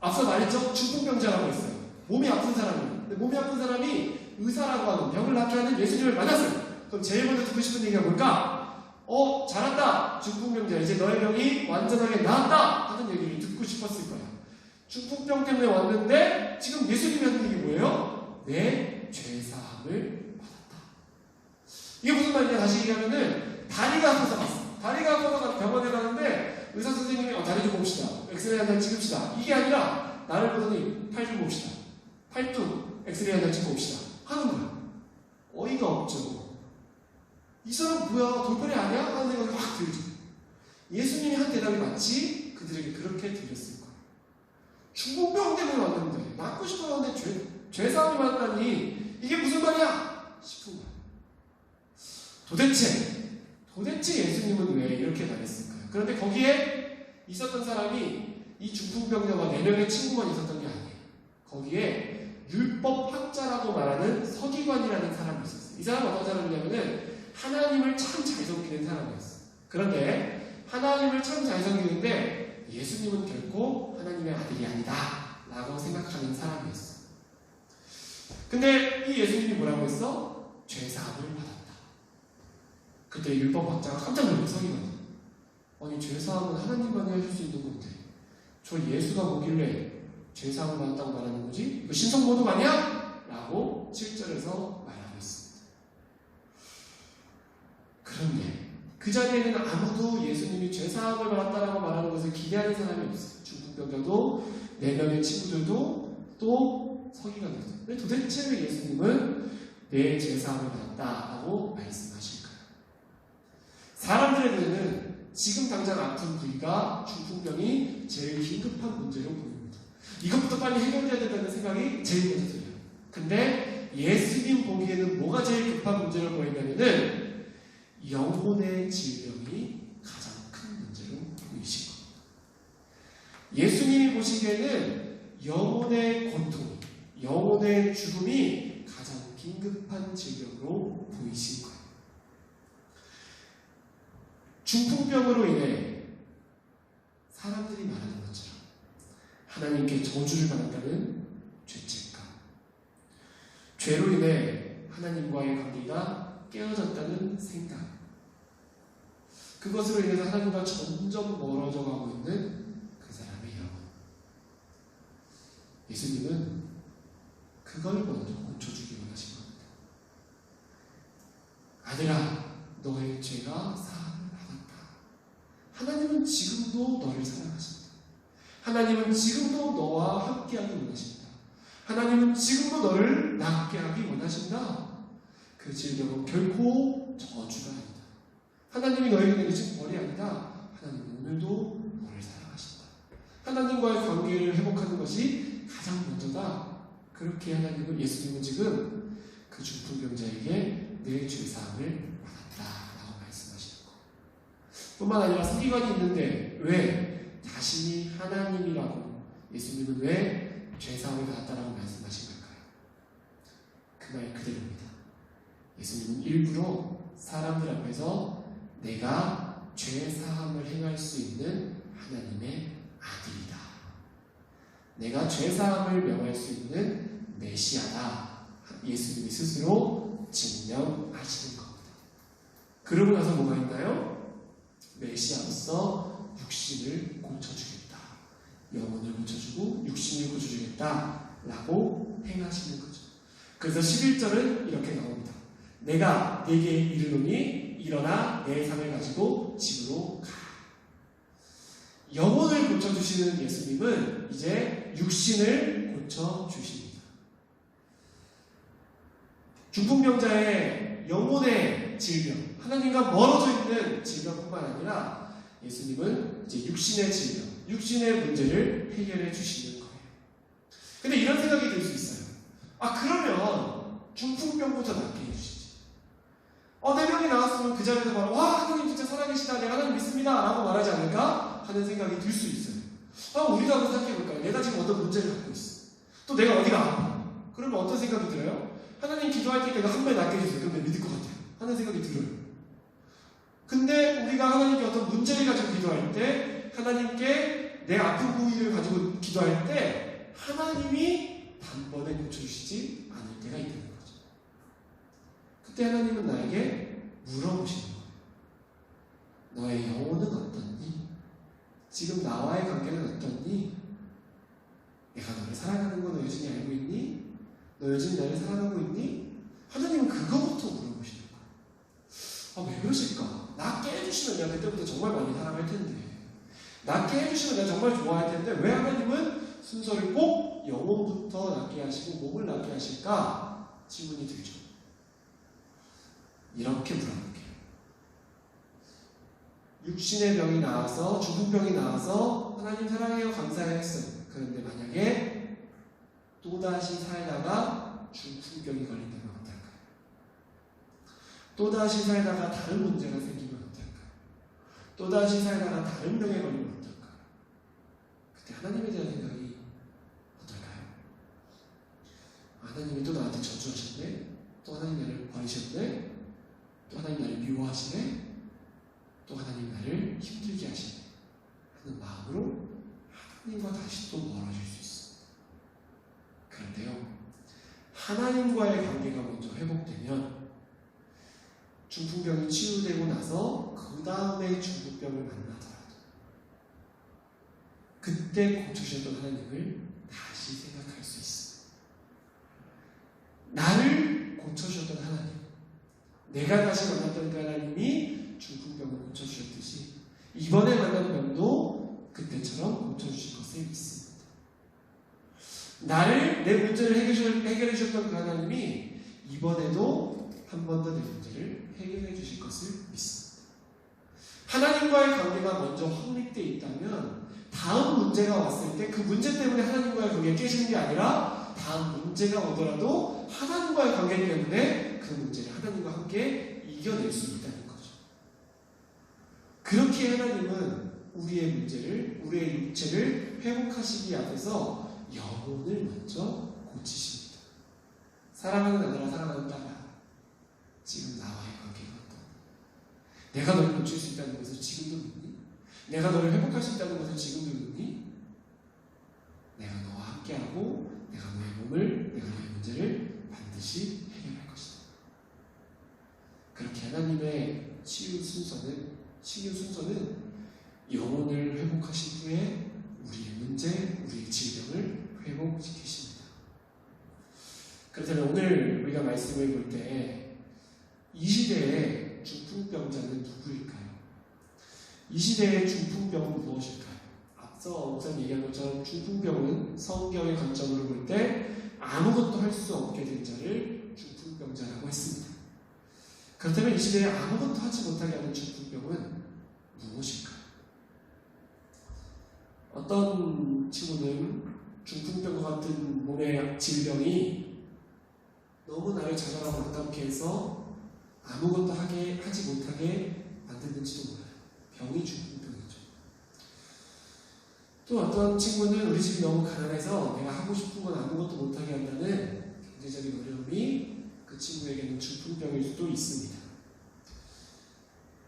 앞서 말했죠? 중풍병자라고 했어요. 몸이 아픈 사람이에요. 근데 몸이 아픈 사람이 의사라고 하는 병을 낫게 하는 예수님을 만났어요. 그럼 제일 먼저 듣고 싶은 얘기가 뭘까? 잘한다. 중풍병자 이제 너의 병이 완전하게 나았다 하는 얘기를 듣고 싶었을 거예요. 중풍병 때문에 왔는데 지금 예수님이 하는 얘기 뭐예요? 내 죄사함을 받았다. 이게 무슨 말이냐 다시 얘기하면은 다리가 아파서 갔어. 다리가 아파서 병원에 가는데 의사 선생님이 다리 좀 봅시다. 엑스레이 한장 찍읍시다. 이게 아니라 나를 보더니 팔 좀 봅시다. 팔뚝 엑스레이 한장 찍고 봅시다. 하는 거야. 어이가 없죠. 이 사람 뭐야? 돌팔이 아니야? 하는 생각이 확 들죠. 예수님이 한 대답이 마치 그들에게 그렇게 들렸을 거예요. 중풍병 때문에 왔는데 낫고 싶었는데 죄사함이 많다니 이게 무슨 말이야? 싶은 거예요. 도대체 예수님은 왜 이렇게 말했을까요? 그런데 거기에 있었던 사람이 이 중풍병자와 4명의 친구만 있었던 게 아니에요. 거기에 율법학자라고 말하는 서기관이라는 사람이 있었어요. 이 사람은 어떤 사람이냐면은 하나님을 참 잘 섬기는 사람이었어요. 그런데 하나님을 참 잘 섬기는데 예수님은 결코 하나님의 아들이 아니다 라고 생각하는 사람이었어요. 근데 이 예수님이 뭐라고 했어? 죄사함을 받았다. 그때 율법학자가 깜짝 놀랐어요. 서기관이. 아니 죄사함은 하나님만이 해줄 수 있는 건데 저 예수가 뭐길래 죄사함을 받았다고 말하는 거지? 이거 신성모독 아니야? 라고 7절에서 말하고 있습니다. 그런데 그 자리에는 아무도 예수님이 죄사함을 받았다라고 말하는 것을 기대하는 사람이 없어요. 중풍병자도 4명의 친구들도 또 서기관들도. 근데 도대체 왜 예수님은 내 죄사함을 받았다라고 말씀하실까요? 사람들의 눈에는 지금 당장 아픈 부위가 중풍병이 제일 긴급한 문제로 보입니다. 이것부터 빨리 해결돼야 된다는 생각이 제일 먼저 들어요. 근데 예수님 보기에는 뭐가 제일 급한 문제로 보이냐면은 영혼의 질병이 가장 큰 문제로 보이신 겁니다. 예수님이 보시기에는 영혼의 고통, 영혼의 죽음이 가장 긴급한 질병으로 보이신 거예요. 중풍병으로 인해 사람들이 말하는 것처럼 하나님께 저주를 받았다는 죄책감, 죄로 인해 하나님과의 관계가 깨어졌다는 생각, 그것으로 인해서 하나님과 점점 멀어져 가고 있는 그 사람의 영혼. 예수님은 그걸 먼저 고쳐주기 원하신 겁니다. 아들아, 너의 죄가 사함을 받았다. 하나님은 지금도 너를 사랑하십니다. 하나님은 지금도 너와 함께하기 원하십니다. 하나님은 지금도 너를 낫게 하기 원하신다. 그 질병은 결코 저주가 아니다. 하나님이 너에게 내리신 벌이 아니다. 하나님은 오늘도 너를 사랑하신다. 하나님과의 관계를 회복하는 것이 가장 먼저다. 그렇게 하나님은, 예수님은 지금 그 중풍병자에게 내 죄사함을 받았다라고 말씀하시는 거. 뿐만 아니라 서기관이 있는데 왜 자신이 하나님이라고 예수님은 왜 죄사함을 받았다라고 말씀하신 걸까요? 그 말 그대로입니다. 예수님은 일부러 사람들 앞에서 내가 죄사함을 행할 수 있는 하나님의 아들이다, 내가 죄사함을 명할 수 있는 메시아다, 예수님이 스스로 증명하시는 겁니다. 그러고 나서 뭐가 있나요? 메시아로서 육신을 고쳐주겠다, 영혼을 고쳐주고 육신을 고쳐주겠다 라고 행하시는 거죠. 그래서 11절은 이렇게 나옵니다. 내가 네게 이르노니 일어나 내 상을 가지고 집으로 가. 영혼을 고쳐주시는 예수님은 이제 육신을 고쳐주십니다. 중풍병자의 영혼의 질병, 하나님과 멀어져 있는 질병뿐만 아니라 예수님은 이제 육신의 질병, 육신의 문제를 해결해 주시는 거예요. 근데 이런 생각이 들 수 있어요. 아, 그러면 중풍병부터 낫게 해주시지. 내 병이 나왔으면 그 자리에서 바로 와, 하나님 진짜 살아계시다, 내가 하나님 믿습니다 라고 말하지 않을까 하는 생각이 들 수 있어요. 우리도 한번 생각해볼까요? 내가 지금 어떤 문제를 갖고 있어. 또 내가 어디가 아파. 그러면 어떤 생각이 들어요? 하나님 기도할 때 내가 한 번에 낫게 해주세요. 그럼 내가 믿을 것 같아요 하는 생각이 들어요. 근데 우리가 하나님께 어떤 문제를 가지고 기도할 때, 하나님께 내 아픈 부위를 가지고 기도할 때 하나님이 단번에 고쳐주시지 않을 때가 있다는 거죠. 그때 하나님은 나에게 물어보시는 거예요. 너의 영혼은 어떻니? 지금 나와의 관계는 어떻니? 내가 너를 사랑하는 거 너 여전히 알고 있니? 너 여전히 나를 사랑하고 있니? 하나님은 그거부터 물어보시는 거예요. 왜 그러실까? 낫게 해주시면 내가 그때부터 정말 많이 사랑할 텐데, 낫게 해주시면 내가 정말 좋아할 텐데 왜 하나님은 순서를 꼭 영혼부터 낫게 하시고 몸을 낫게 하실까? 질문이 들죠. 이렇게 물어볼게요. 육신의 병이 나와서, 중풍병이 나와서 하나님 사랑해요 감사해요 했어요. 그런데 만약에 또다시 살다가 중풍병이 걸린다면 어떨까요? 또다시 살다가 다른 문제가 생기면 어떨까요? 또다시 살다가 다른 병에 걸리면 어떨까요? 그때 하나님에 대한 생각이 어떨까요? 하나님이 또 나한테 저주하셨네? 또 하나님 나를 버리셨네? 또 하나님 나를 미워하시네? 또 하나님 나를 힘들게 하시네? 하는 마음으로 하나님과 다시 또 멀어질 수 있습니다. 그런데요, 하나님과의 관계가 먼저 회복되면 중풍병이 치유되고 나서 그 다음에 중풍병을 만나더라도 그때 고쳐주셨던 하나님을 다시 생각할 수 있습니다. 나를 고쳐주셨던 하나님, 내가 다시 만났던 그 하나님이 중풍병을 고쳐주셨듯이 이번에 만난 병도 그때처럼 고쳐주실 것을 믿습니다. 내 문제를 해결해 주셨던 그 하나님이 이번에도 한 번 더 내 문제를 해결해 주실 것을 믿습니다. 하나님과의 관계가 먼저 확립되어 있다면 다음 문제가 왔을 때 그 문제 때문에 하나님과의 관계가 깨지는 게 아니라 다음 문제가 오더라도 하나님과의 관계 때문에 그 문제를 하나님과 함께 이겨낼 수 있다는 거죠. 그렇게 하나님은 우리의 문제를, 우리의 육체를 회복하시기 앞에서 영혼을 먼저 고치십니다. 사랑하는 아들아, 사랑하는 내가 너를 고칠 수 있다는 것을 지금도 믿니? 내가 너를 회복할 수 있다는 것을 지금도 믿니? 내가 너와 함께하고 내가 너의 몸을, 내가 너의 문제를 반드시 해결할 것이다. 그렇게 하나님의 치유 순서는 영혼을 회복하신 후에 우리의 문제, 우리의 질병을 회복시키십니다. 그렇다면 오늘 우리가 말씀을 볼 때 이 시대의 중풍병자는 누구일까요? 이 시대의 중풍병은 무엇일까요? 앞서 목사님 얘기한 것처럼 중풍병은 성경의 관점으로 볼 때 아무것도 할 수 없게 된 자를 중풍병자라고 했습니다. 그렇다면 이 시대에 아무것도 하지 못하게 하는 중풍병은 무엇일까요? 어떤 친구는 중풍병과 같은 몸의 질병이 너무 나를 좌절하고 안타깝게 해서 아무것도 하지 못하게 만드는지도 몰라요. 병이 중풍병이죠. 또 어떤 친구는 우리 집이 너무 가난해서 내가 하고 싶은 건 아무것도 못하게 한다는 경제적인 어려움이 그 친구에게는 중풍병일 수도 있습니다.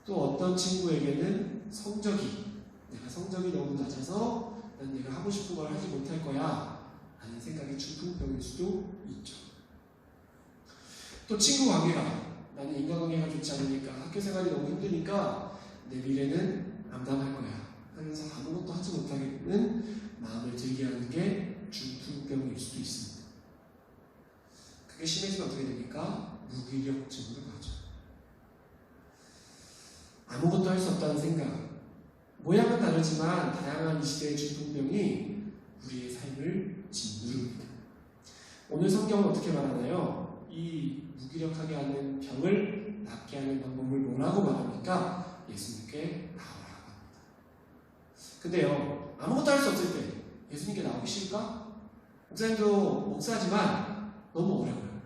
또 어떤 친구에게는 내가 성적이 너무 낮아서 난 내가 하고 싶은 걸 하지 못할 거야 라는 생각이 중풍병일 수도 있죠. 또 친구 관계가 나는 인간관계가 좋지 않으니까 학교 생활이 너무 힘드니까 내 미래는 암담할 거야 하면서 아무것도 하지 못하겠는 마음을 들게 하는 게 중풍병일 수도 있습니다. 그게 심해지면 어떻게 됩니까? 무기력증으로 가죠. 아무것도 할 수 없다는 생각, 모양은 다르지만 다양한 이 시대의 중풍병이 우리의 삶을 짓누릅니다. 오늘 성경은 어떻게 말하나요? 이 무기력하게 하는 병을 낫게 하는 방법을 뭐라고 말합니까? 예수님께 나오라고 합니다. 근데요, 아무것도 할 수 없을 때 예수님께 나오기 싫을까? 목사님도 목사지만 너무 어려워요.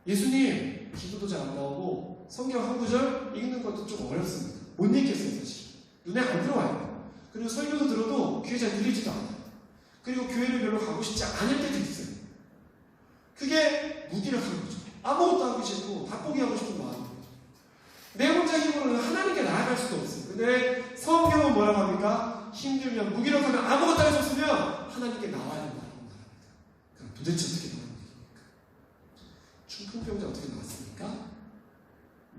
예수님, 기도도 잘 안 나오고 성경 한 구절 읽는 것도 좀 어렵습니다. 못 읽겠어요, 사실. 눈에 안 들어와요. 그리고 설교도 들어도 귀에 잘 들리지도 않아요. 그리고 교회를 별로 가고 싶지 않을 때도 있어요. 그게 무기력한 거죠. 아무것도 하기 싫고 다 포기하고 싶은 마음인 거죠. 내 혼자 힘으로는 하나님께 나아갈 수도 없어요. 근데 성경은 뭐라고 합니까? 힘들면, 무기력하면, 아무것도 할 수 없으면 하나님께 나와야 된다고 말합니다. 그럼 도대체 어떻게 나오는 얘기입니까? 중풍병자 어떻게 나왔습니까?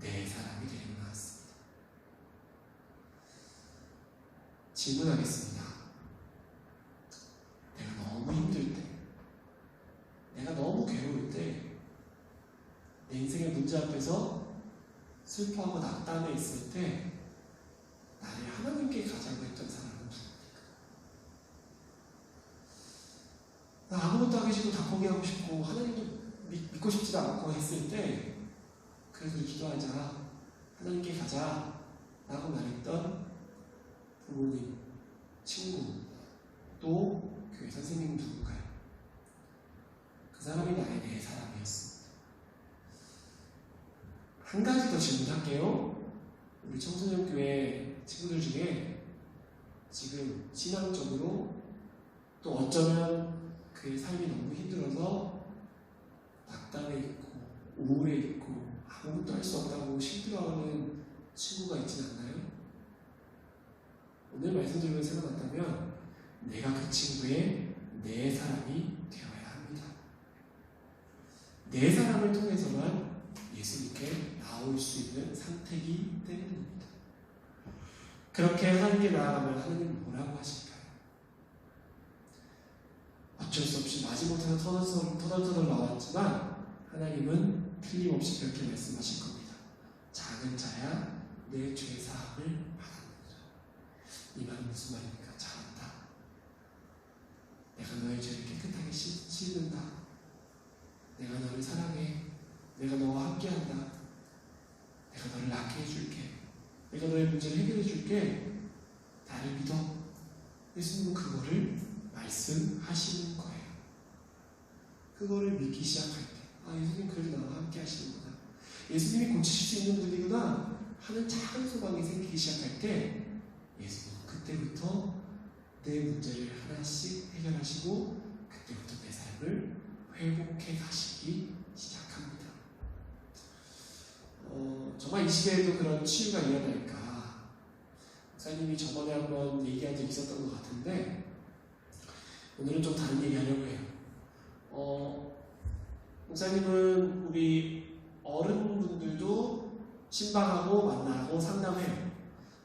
내 사람이 데리고 나왔습니다. 질문하겠습니다. 내가 너무 힘들 때, 내가 너무 괴로울 때, 내 인생의 문제 앞에서 슬퍼하고 낙담해 있을 때 나를 하나님께 가자고 했던 사람은 누굽니까? 나 아무것도 하기 싫고 다 포기하고 싶고 하나님도 믿고 싶지도 않고 했을 때 그래도 기도하자, 하나님께 가자 라고 말했던 부모님, 친구, 또 교회 선생님 누군가요? 그 사람이 나의 내 사람이었습니다. 한 가지 더 질문할게요. 우리 청소년 교회 친구들 중에 지금 신앙적으로 또 어쩌면 그의 삶이 너무 힘들어서 낙담해 있고 우울해 있고 아무것도 할 수 없다고 힘들어하는 친구가 있진 않나요? 오늘 말씀 들으면 생각났다면 내가 그 친구의 내 사람이 되어야 합니다. 내 사람을 통해서만 예수님께 나올 수 있는 상태이기 때문입니다. 그렇게 하나님께 나아가면 하나님은 뭐라고 하실까요? 어쩔 수 없이 마지못해서 터덜터덜 나왔지만 하나님은 틀림없이 그렇게 말씀하실 겁니다. 작은 자야 내 죄사함을 받았느니라. 이 말은 무슨 말입니까? 잘한다. 내가 너의 죄를 깨끗하게 씻는다. 내가 너를 사랑해. 내가 너와 함께한다. 내가 너를 낫게 해줄게. 내가 너의 문제를 해결해 줄게. 나를 믿어. 예수님은 그거를 말씀하시는 거예요. 그거를 믿기 시작할 때 예수님 그래도 나와 함께 하시는구나. 예수님이 고치실 수 있는 분이구나 하는 작은 소망이 생기기 시작할 때 예수님은 그때부터 내 문제를 하나씩 해결하시고 그때부터 내 삶을 회복해 가시기 시작합니다. 정말 이 시대에도 그런 치유가 일어날까? 목사님이 저번에 한번 얘기한 적이 있었던 것 같은데 오늘은 좀 다른 얘기 하려고 해요. 목사님은 우리 어른분들도 신방하고 만나고 상담해요.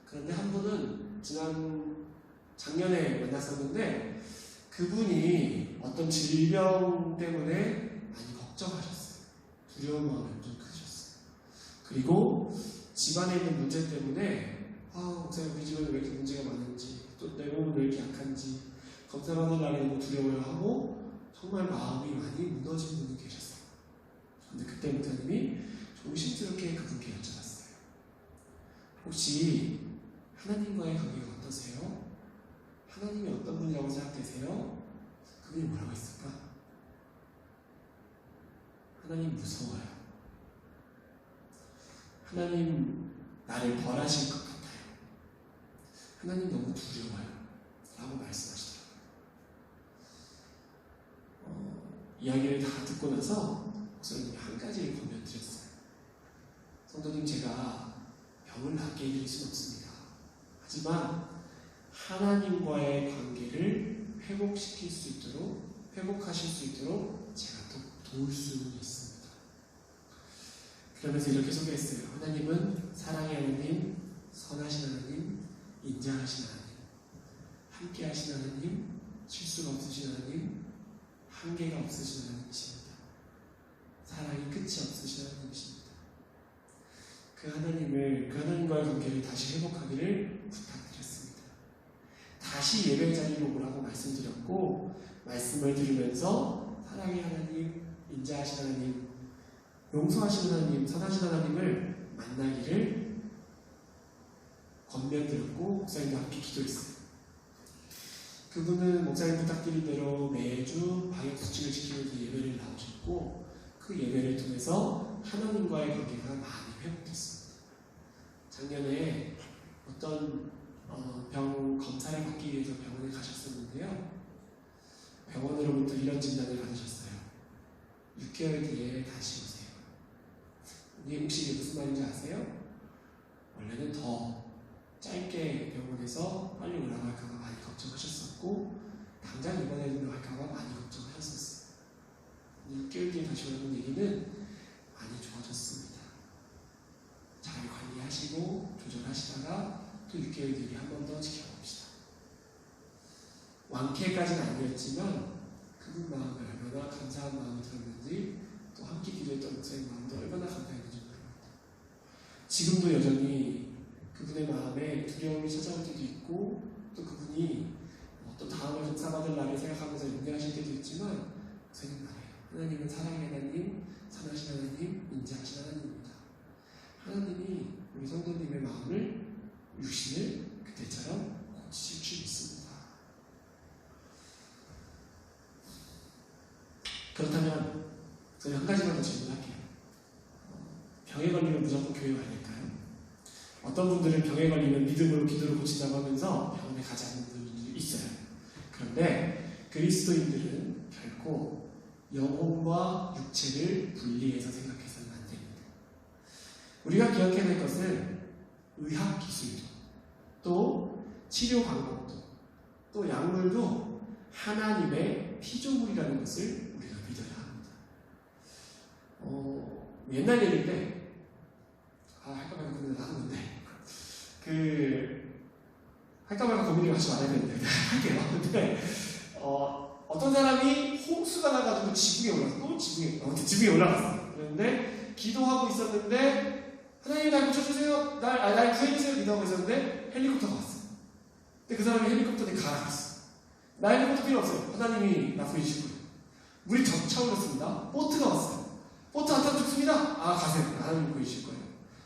그런데 한 분은 작년에 만났었는데 그분이 어떤 질병 때문에 많이 걱정하셨어요. 두려운 마음이 좀 크셨어요. 그리고 집안에 있는 문제 때문에 목사님 우리 집안에 왜 이렇게 문제가 많은지 또 내 몸은 왜 이렇게 약한지 검사받을 날에 너무 두려워하고 정말 마음이 많이 무너진 분이 계셨어요. 근데 그때 목사님이 조심스럽게 그분께 여쭤봤어요. 혹시 하나님과의 관계가 어떠세요? 하나님이 어떤 분이라고 생각되세요? 그분이 뭐라고 했을까? 하나님 무서워요. 하나님 나를 벌하실 것 같아요. 하나님 너무 두려워요. 라고 말씀하시더라고요. 이야기를 다 듣고 나서 목사님이 한 가지를 권면드렸어요. 성도님, 제가 병을 낫게 해드릴 수는 없습니다. 하지만 하나님과의 관계를 회복하실 수 있도록 제가 도울 수는 있습니다. 그러면서 이렇게 소개했어요. 하나님은 사랑의 하나님, 선하신 하나님, 인자하신 하나님, 함께 하신 하나님, 실수가 없으신 하나님, 한계가 없으신 하나님이십니다. 사랑이 끝이 없으신 하나님이십니다. 그 하나님과의 관계를 다시 회복하기를 부탁드렸습니다. 다시 예배 자리로 오라고 말씀드렸고, 말씀을 들으면서 사랑의 하나님, 인자하신 하나님, 용서하신 하나님, 선하신 하나님을 만나기를 권면드렸고 목사님과 함께 기도했어요. 그분은 목사님 부탁드린 대로 매주 방역수칙을 지키면서 예배를 나오셨고 그 예배를 통해서 하나님과의 관계가 많이 회복됐습니다. 작년에 어떤 병 검사를 받기 위해서 병원에 가셨었는데요. 병원으로부터 이런 진단을 받으셨어요. 6개월 뒤에 다시 오세요. 이게 혹시 무슨 말인지 아세요? 원래는 더 짧게 병원에서 빨리 오라고 할까봐 많이 걱정하셨었고 당장 입원해야 된다고 할까봐 많이 걱정하셨었어요. 6개월 뒤에 다시 오라는 얘기는 많이 좋아졌습니다. 잘 관리하시고 조절하시다가 또 6개월 뒤에 한 번 더 지켜봅시다. 완쾌까지는 아니었지만 그분 마음을 얼마나 감사한 마음이 들었는지 또 함께 기도했던 목사님 마음도 얼마나 감사했는지 모릅니다. 지금도 여전히 그분의 마음에 두려움이 찾아올 때도 있고 또 그분이 또 다음을 접사받을 날을 생각하면서 염려하실 때도 있지만 목사님 말해요. 하나님은 사랑의 하나님, 선하신 하나님, 인자하신 하나님입니다. 하나님이 우리 성도님의 마음을 육신을 그때처럼 고치실 줄 믿습니다. 그렇다면 저는 한 가지만 더 질문할게요. 병에 걸리면 무조건 교회 와야 될까요? 어떤 분들은 병에 걸리면 믿음으로 기도를 고친다고 하면서 병원에 가지 않는 분들이 있어요. 그런데 그리스도인들은 결코 영혼과 육체를 분리해서 생각해서는 안 됩니다. 우리가 기억해야 될 것은 의학 기술도 또 치료 방법도 또 약물도 하나님의 피조물이라는 것을 우리가 믿어야 합니다. 옛날 얘기인데 할까 말까 고민을 하는 건데 할까 말까 고민을 하지 말아야 되는데 할게요. 근데 어떤 사람이 홍수가 나가지고 지붕에 올라갔어. 지붕에 올라갔어. 그런데 기도하고 있었는데 하나님 날 고쳐주세요. 날 구해주세요. 기도하고 있었는데 헬리콥터가 왔어. 근데 그 사람이 헬리콥터에 갈아갔어. 나 헬리콥터 필요 없어요. 하나님이 나 구해주실 거예요. 물이 차오르었습니다. 보트가 왔어요. 보트 안 타도 죽습니다. 가세요. 하나님 구해주실 거예요.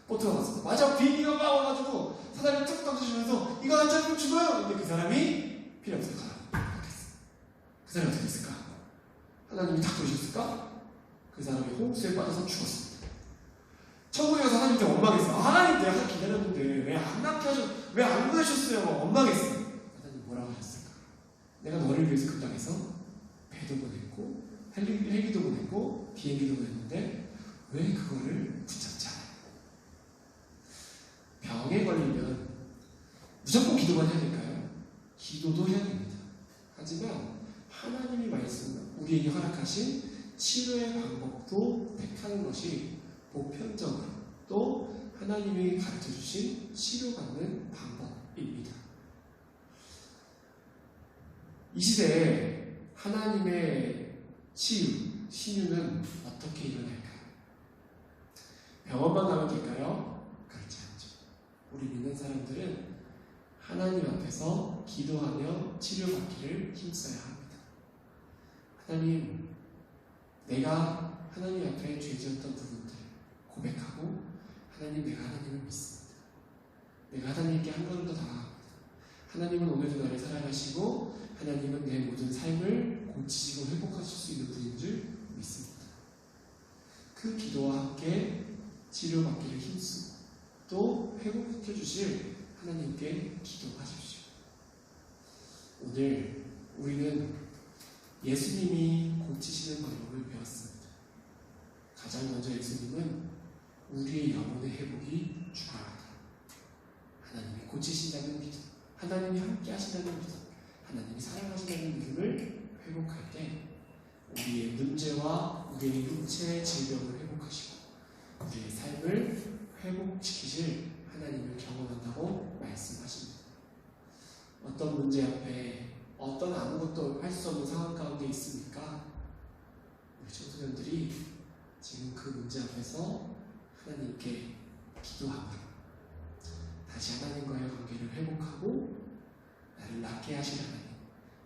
보트가 왔습니다. 마지막 비행기가 막 와가지고 사다리를 툭 던져주면서 이거 안 잡으면 죽어요. 근데 그 사람이 필요 없어요. 가라. 그 사람이 어떻게 됐을까? 하나님이 탁 구해주셨을까? 그 사람이 홍수에 빠져서 죽었습니다. 천국에 가서 하나님한테 원망했어요. 하나님 내가 기다렸는데 왜 안 구하셨어요? 원망했어요. 하나님 뭐라고 하셨을까? 내가 너를 위해서 그 땅에서 배도 보냈고 헬기도 보냈고 비행기도 보냈는데 왜 그거를 붙잡지 않아요? 무조건 기도만 해야 될까요? 기도도 해야 됩니다. 하지만 하나님이 우리에게 허락하신 치료의 방법도 택하는 것이 보편적으로 또 하나님이 가르쳐 주신 치료받는 방법입니다. 이 시대에 하나님의 신유는 어떻게 일어날까요? 병원만 가면 될까요? 그렇지 않죠. 우리 믿는 사람들은 하나님 앞에서 기도하며 치료받기를 힘써야 합니다. 하나님, 내가 하나님 앞에 죄지었던 부분들 고백하고 하나님, 내가 하나님을 믿습니다. 내가 하나님께 한 걸음 더 나아갑니다. 하나님은 오늘도 나를 사랑하시고 하나님은 내 모든 삶을 고치시고 회복하실 수 있는 분인 줄 믿습니다. 그 기도와 함께 치료받기를 힘쓰고 또 회복시켜 주실 하나님께 기도하십시오. 오늘 우리는 예수님이 고치시는 방법을 배웠습니다. 가장 먼저 예수님은 우리의 영혼의 회복이 중요하다. 하나님이 고치신다는 믿음, 하나님이 함께 하신다는 믿음, 하나님이 사랑하신다는 믿음을 회복할 때 우리의 문제와 우리의 육체의 질병을 회복하시고 우리의 삶을 회복시키실 하나님을 경험한다고 말씀하십니다. 어떤 문제 앞에 어떤 아무것도 할 수 없는 상황 가운데 있습니까? 우리 청소년들이 지금 그 문제 앞에서 하나님께 기도하고 다시 하나님과의 관계를 회복하고 나를 낫게 하시는 하나님,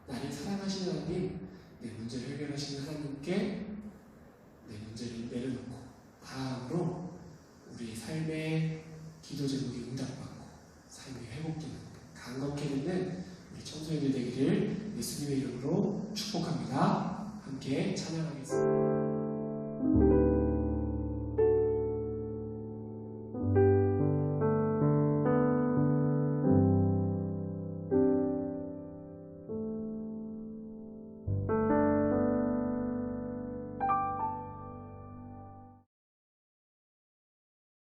나를 사랑하시는 하나님, 내 문제를 해결하시는 하나님께 내 문제를 내려놓고 다음으로 우리 삶의 기도 제목이 응답받고 삶이 회복되는 강건케 되는 우리 청소년들 되기를 예수님의 이름으로 축복합니다. 함께 찬양하겠습니다.